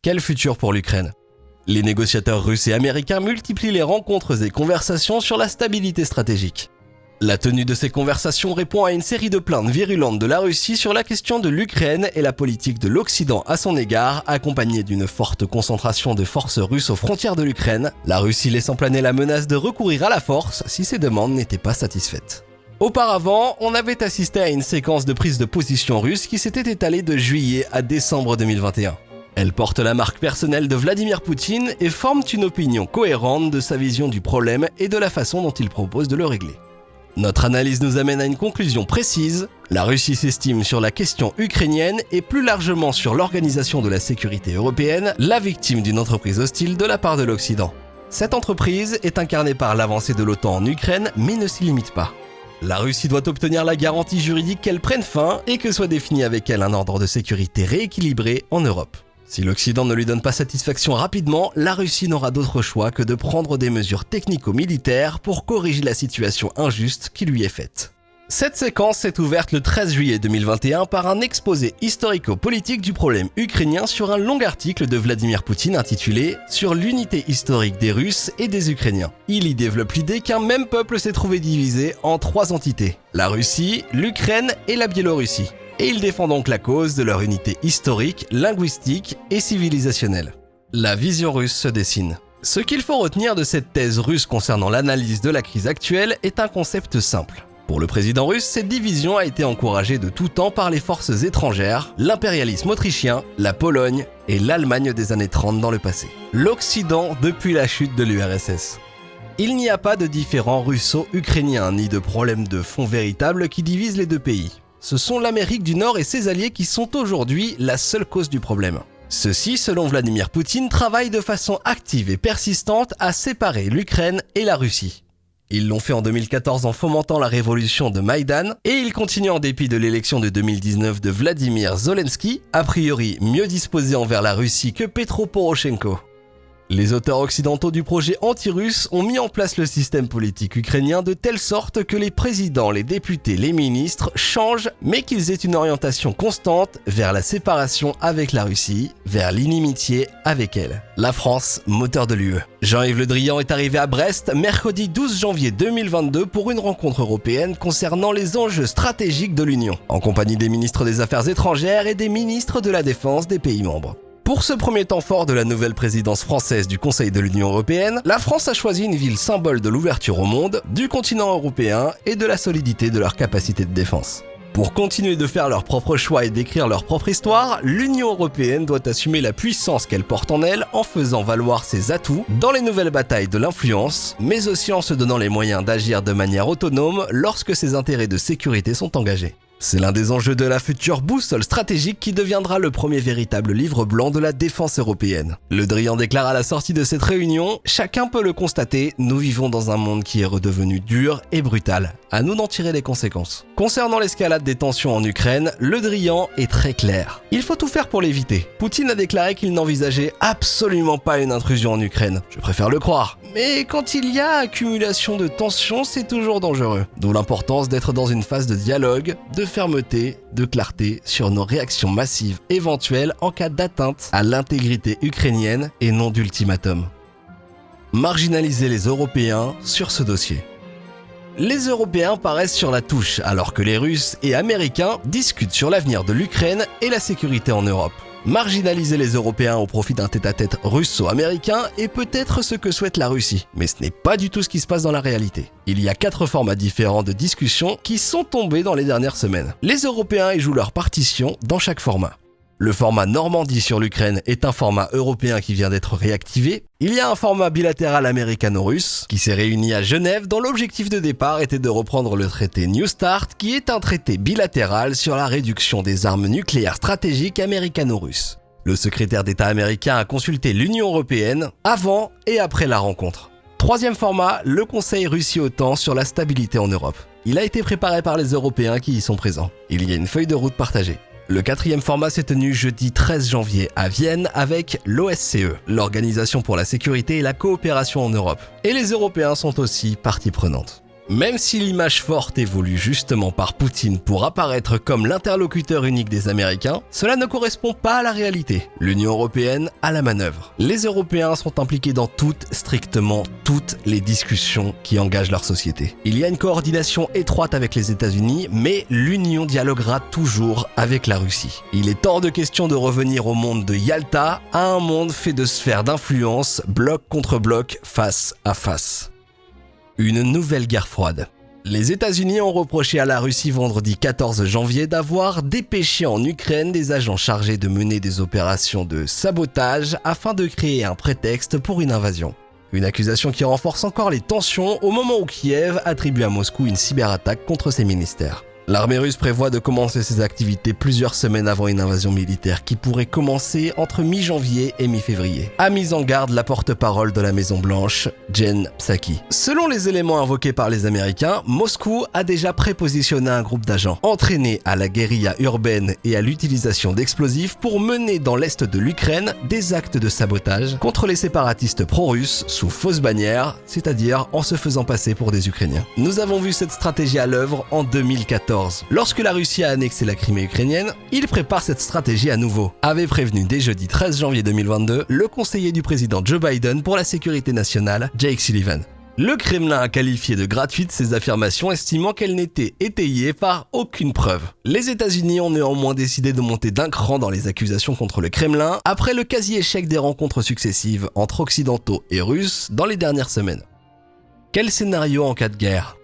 Quel futur pour l'Ukraine ? Les négociateurs russes et américains multiplient les rencontres et conversations sur la stabilité stratégique. La tenue de ces conversations répond à une série de plaintes virulentes de la Russie sur la question de l'Ukraine et la politique de l'Occident à son égard, accompagnée d'une forte concentration de forces russes aux frontières de l'Ukraine, la Russie laissant planer la menace de recourir à la force si ses demandes n'étaient pas satisfaites. Auparavant, on avait assisté à une séquence de prise de position russe qui s'était étalée de juillet à décembre 2021. Elles portent la marque personnelle de Vladimir Poutine et forment une opinion cohérente de sa vision du problème et de la façon dont il propose de le régler. Notre analyse nous amène à une conclusion précise. La Russie s'estime sur la question ukrainienne et plus largement sur l'organisation de la sécurité européenne, la victime d'une entreprise hostile de la part de l'Occident. Cette entreprise est incarnée par l'avancée de l'OTAN en Ukraine, mais ne s'y limite pas. La Russie doit obtenir la garantie juridique qu'elle prenne fin et que soit défini avec elle un ordre de sécurité rééquilibré en Europe. Si l'Occident ne lui donne pas satisfaction rapidement, la Russie n'aura d'autre choix que de prendre des mesures technico-militaires pour corriger la situation injuste qui lui est faite. Cette séquence s'est ouverte le 13 juillet 2021 par un exposé historico-politique du problème ukrainien sur un long article de Vladimir Poutine intitulé « Sur l'unité historique des Russes et des Ukrainiens ». Il y développe l'idée qu'un même peuple s'est trouvé divisé en 3 entités, la Russie, l'Ukraine et la Biélorussie. Et il défend donc la cause de leur unité historique, linguistique et civilisationnelle. La vision russe se dessine. Ce qu'il faut retenir de cette thèse russe concernant l'analyse de la crise actuelle est un concept simple. Pour le président russe, cette division a été encouragée de tout temps par les forces étrangères, l'impérialisme autrichien, la Pologne et l'Allemagne des années 30 dans le passé. L'Occident depuis la chute de l'URSS. Il n'y a pas de différend russo-ukrainien ni de problème de fond véritable qui divise les deux pays. Ce sont l'Amérique du Nord et ses alliés qui sont aujourd'hui la seule cause du problème. Ceux-ci, selon Vladimir Poutine, travaillent de façon active et persistante à séparer l'Ukraine et la Russie. Ils l'ont fait en 2014 en fomentant la révolution de Maïdan et ils continuent en dépit de l'élection de 2019 de Vladimir Zelensky, a priori mieux disposé envers la Russie que Petro Poroshenko. Les auteurs occidentaux du projet anti-russe ont mis en place le système politique ukrainien de telle sorte que les présidents, les députés, les ministres changent, mais qu'ils aient une orientation constante vers la séparation avec la Russie, vers l'inimitié avec elle. La France, moteur de l'UE. Jean-Yves Le Drian est arrivé à Brest mercredi 12 janvier 2022 pour une rencontre européenne concernant les enjeux stratégiques de l'Union, en compagnie des ministres des Affaires étrangères et des ministres de la Défense des pays membres. Pour ce premier temps fort de la nouvelle présidence française du Conseil de l'Union européenne, la France a choisi une ville symbole de l'ouverture au monde, du continent européen et de la solidité de leur capacité de défense. Pour continuer de faire leurs propres choix et d'écrire leur propre histoire, l'Union européenne doit assumer la puissance qu'elle porte en elle en faisant valoir ses atouts dans les nouvelles batailles de l'influence, mais aussi en se donnant les moyens d'agir de manière autonome lorsque ses intérêts de sécurité sont engagés. C'est l'un des enjeux de la future boussole stratégique qui deviendra le premier véritable livre blanc de la défense européenne. Le Drian déclare à la sortie de cette réunion « Chacun peut le constater, nous vivons dans un monde qui est redevenu dur et brutal. À nous d'en tirer les conséquences. » Concernant l'escalade des tensions en Ukraine, le Drian est très clair. Il faut tout faire pour l'éviter. Poutine a déclaré qu'il n'envisageait absolument pas une intrusion en Ukraine. Je préfère le croire. Mais quand il y a accumulation de tensions, c'est toujours dangereux. D'où l'importance d'être dans une phase de dialogue, de fermeté, de clarté sur nos réactions massives éventuelles en cas d'atteinte à l'intégrité ukrainienne et non d'ultimatum. Marginaliser les Européens sur ce dossier. Les Européens paraissent sur la touche alors que les Russes et Américains discutent sur l'avenir de l'Ukraine et la sécurité en Europe. Marginaliser les Européens au profit d'un tête-à-tête russo-américain est peut-être ce que souhaite la Russie, mais ce n'est pas du tout ce qui se passe dans la réalité. Il y a 4 formats différents de discussion qui sont tombés dans les dernières semaines. Les Européens y jouent leur partition dans chaque format. Le format Normandie sur l'Ukraine est un format européen qui vient d'être réactivé. Il y a un format bilatéral américano-russe qui s'est réuni à Genève dont l'objectif de départ était de reprendre le traité New START qui est un traité bilatéral sur la réduction des armes nucléaires stratégiques américano-russes. Le secrétaire d'État américain a consulté l'Union européenne avant et après la rencontre. Troisième format, le Conseil Russie-OTAN sur la stabilité en Europe. Il a été préparé par les Européens qui y sont présents. Il y a une feuille de route partagée. Le 4e format s'est tenu jeudi 13 janvier à Vienne avec l'OSCE, l'Organisation pour la sécurité et la coopération en Europe. Et les Européens sont aussi partie prenante. Même si l'image forte évolue justement par Poutine pour apparaître comme l'interlocuteur unique des Américains, cela ne correspond pas à la réalité. L'Union européenne a la manœuvre. Les Européens sont impliqués dans strictement toutes les discussions qui engagent leur société. Il y a une coordination étroite avec les États-Unis, mais l'Union dialoguera toujours avec la Russie. Il est hors de question de revenir au monde de Yalta, à un monde fait de sphères d'influence, bloc contre bloc, face à face. Une nouvelle guerre froide. Les États-Unis ont reproché à la Russie vendredi 14 janvier d'avoir dépêché en Ukraine des agents chargés de mener des opérations de sabotage afin de créer un prétexte pour une invasion. Une accusation qui renforce encore les tensions au moment où Kiev attribue à Moscou une cyberattaque contre ses ministères. L'armée russe prévoit de commencer ses activités plusieurs semaines avant une invasion militaire qui pourrait commencer entre mi-janvier et mi-février, a mis en garde la porte-parole de la Maison-Blanche, Jen Psaki. Selon les éléments invoqués par les Américains, Moscou a déjà prépositionné un groupe d'agents entraînés à la guérilla urbaine et à l'utilisation d'explosifs pour mener dans l'est de l'Ukraine des actes de sabotage contre les séparatistes pro-russes sous fausse bannière, c'est-à-dire en se faisant passer pour des Ukrainiens. Nous avons vu cette stratégie à l'œuvre en 2014. Lorsque la Russie a annexé la Crimée ukrainienne, il prépare cette stratégie à nouveau, avait prévenu dès jeudi 13 janvier 2022 le conseiller du président Joe Biden pour la sécurité nationale, Jake Sullivan. Le Kremlin a qualifié de gratuites ces affirmations, estimant qu'elles n'étaient étayées par aucune preuve. Les États-Unis ont néanmoins décidé de monter d'un cran dans les accusations contre le Kremlin après le quasi-échec des rencontres successives entre occidentaux et russes dans les dernières semaines. Quel scénario en cas de guerre ?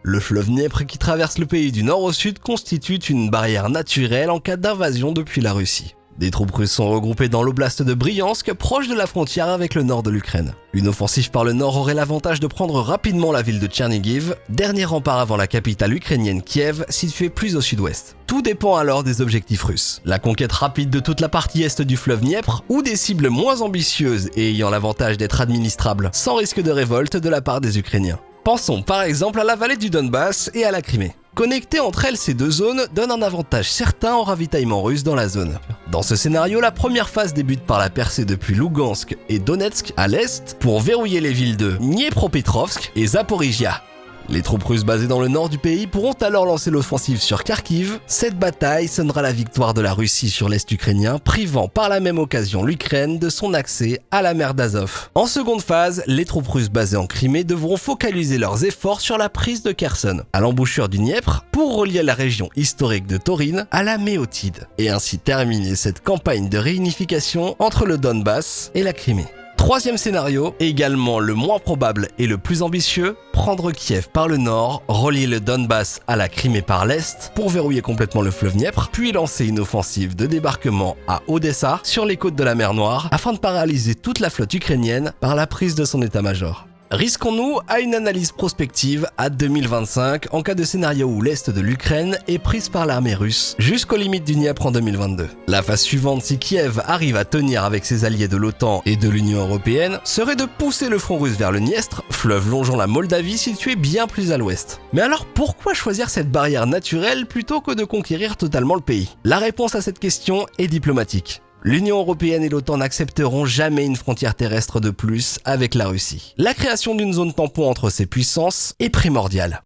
Le fleuve Dniepr qui traverse le pays du nord au sud constitue une barrière naturelle en cas d'invasion depuis la Russie. Des troupes russes sont regroupées dans l'oblast de Bryansk, proche de la frontière avec le nord de l'Ukraine. Une offensive par le nord aurait l'avantage de prendre rapidement la ville de Tchernigiv, dernier rempart avant la capitale ukrainienne Kiev, située plus au sud-ouest. Tout dépend alors des objectifs russes. La conquête rapide de toute la partie est du fleuve Dniepr, ou des cibles moins ambitieuses et ayant l'avantage d'être administrables, sans risque de révolte de la part des Ukrainiens. Pensons par exemple à la vallée du Donbass et à la Crimée. Connecter entre elles ces deux zones donne un avantage certain au ravitaillement russe dans la zone. Dans ce scénario, la première phase débute par la percée depuis Lugansk et Donetsk à l'est pour verrouiller les villes de Dniepropetrovsk et Zaporizhia. Les troupes russes basées dans le nord du pays pourront alors lancer l'offensive sur Kharkiv. Cette bataille sonnera la victoire de la Russie sur l'est ukrainien, privant par la même occasion l'Ukraine de son accès à la mer d'Azov. En seconde phase, les troupes russes basées en Crimée devront focaliser leurs efforts sur la prise de Kherson, à l'embouchure du Dniepr, pour relier la région historique de Taurine à la Méotide, et ainsi terminer cette campagne de réunification entre le Donbass et la Crimée. Troisième scénario, également le moins probable et le plus ambitieux, prendre Kiev par le nord, relier le Donbass à la Crimée par l'est pour verrouiller complètement le fleuve Dniepr, puis lancer une offensive de débarquement à Odessa, sur les côtes de la mer Noire, afin de paralyser toute la flotte ukrainienne par la prise de son état-major. Risquons-nous à une analyse prospective à 2025 en cas de scénario où l'est de l'Ukraine est prise par l'armée russe jusqu'aux limites du Dniepr en 2022. La phase suivante, si Kiev arrive à tenir avec ses alliés de l'OTAN et de l'Union européenne, serait de pousser le front russe vers le Dniestr, fleuve longeant la Moldavie située bien plus à l'ouest. Mais alors pourquoi choisir cette barrière naturelle plutôt que de conquérir totalement le pays ? La réponse à cette question est diplomatique. L'Union européenne et l'OTAN n'accepteront jamais une frontière terrestre de plus avec la Russie. La création d'une zone tampon entre ces puissances est primordiale.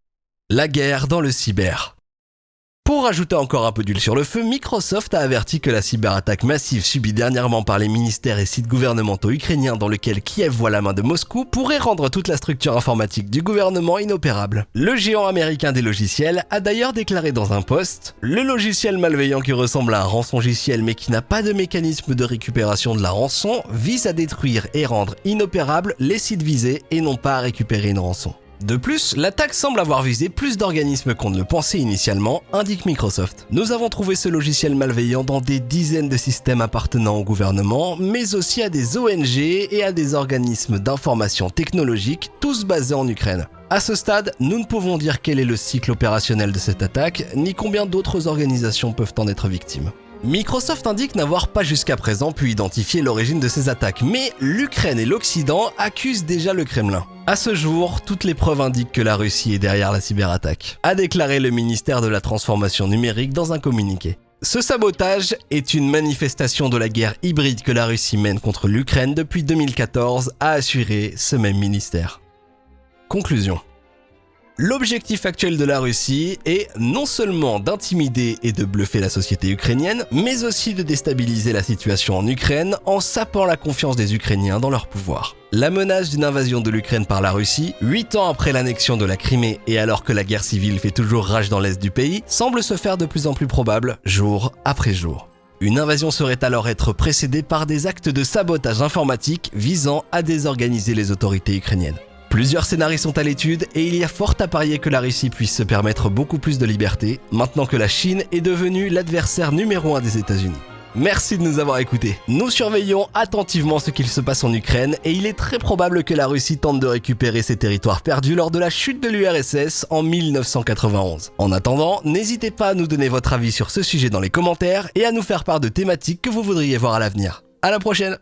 La guerre dans le cyber. Pour ajouter encore un peu d'huile sur le feu, Microsoft a averti que la cyberattaque massive subie dernièrement par les ministères et sites gouvernementaux ukrainiens dans lequel Kiev voit la main de Moscou pourrait rendre toute la structure informatique du gouvernement inopérable. Le géant américain des logiciels a d'ailleurs déclaré dans un post « Le logiciel malveillant qui ressemble à un rançongiciel mais qui n'a pas de mécanisme de récupération de la rançon vise à détruire et rendre inopérables les sites visés et non pas à récupérer une rançon ». De plus, l'attaque semble avoir visé plus d'organismes qu'on ne le pensait initialement, indique Microsoft. Nous avons trouvé ce logiciel malveillant dans des dizaines de systèmes appartenant au gouvernement, mais aussi à des ONG et à des organismes d'information technologique, tous basés en Ukraine. À ce stade, nous ne pouvons dire quel est le cycle opérationnel de cette attaque, ni combien d'autres organisations peuvent en être victimes. Microsoft indique n'avoir pas jusqu'à présent pu identifier l'origine de ces attaques, mais l'Ukraine et l'Occident accusent déjà le Kremlin. À ce jour, toutes les preuves indiquent que la Russie est derrière la cyberattaque, a déclaré le ministère de la Transformation numérique dans un communiqué. Ce sabotage est une manifestation de la guerre hybride que la Russie mène contre l'Ukraine depuis 2014, a assuré ce même ministère. Conclusion. L'objectif actuel de la Russie est non seulement d'intimider et de bluffer la société ukrainienne, mais aussi de déstabiliser la situation en Ukraine en sapant la confiance des Ukrainiens dans leur pouvoir. La menace d'une invasion de l'Ukraine par la Russie, 8 ans après l'annexion de la Crimée et alors que la guerre civile fait toujours rage dans l'est du pays, semble se faire de plus en plus probable jour après jour. Une invasion serait alors être précédée par des actes de sabotage informatique visant à désorganiser les autorités ukrainiennes. Plusieurs scénarios sont à l'étude et il y a fort à parier que la Russie puisse se permettre beaucoup plus de liberté maintenant que la Chine est devenue l'adversaire numéro 1 des États-Unis. Merci de nous avoir écoutés. Nous surveillons attentivement ce qu'il se passe en Ukraine et il est très probable que la Russie tente de récupérer ses territoires perdus lors de la chute de l'URSS en 1991. En attendant, n'hésitez pas à nous donner votre avis sur ce sujet dans les commentaires et à nous faire part de thématiques que vous voudriez voir à l'avenir. À la prochaine!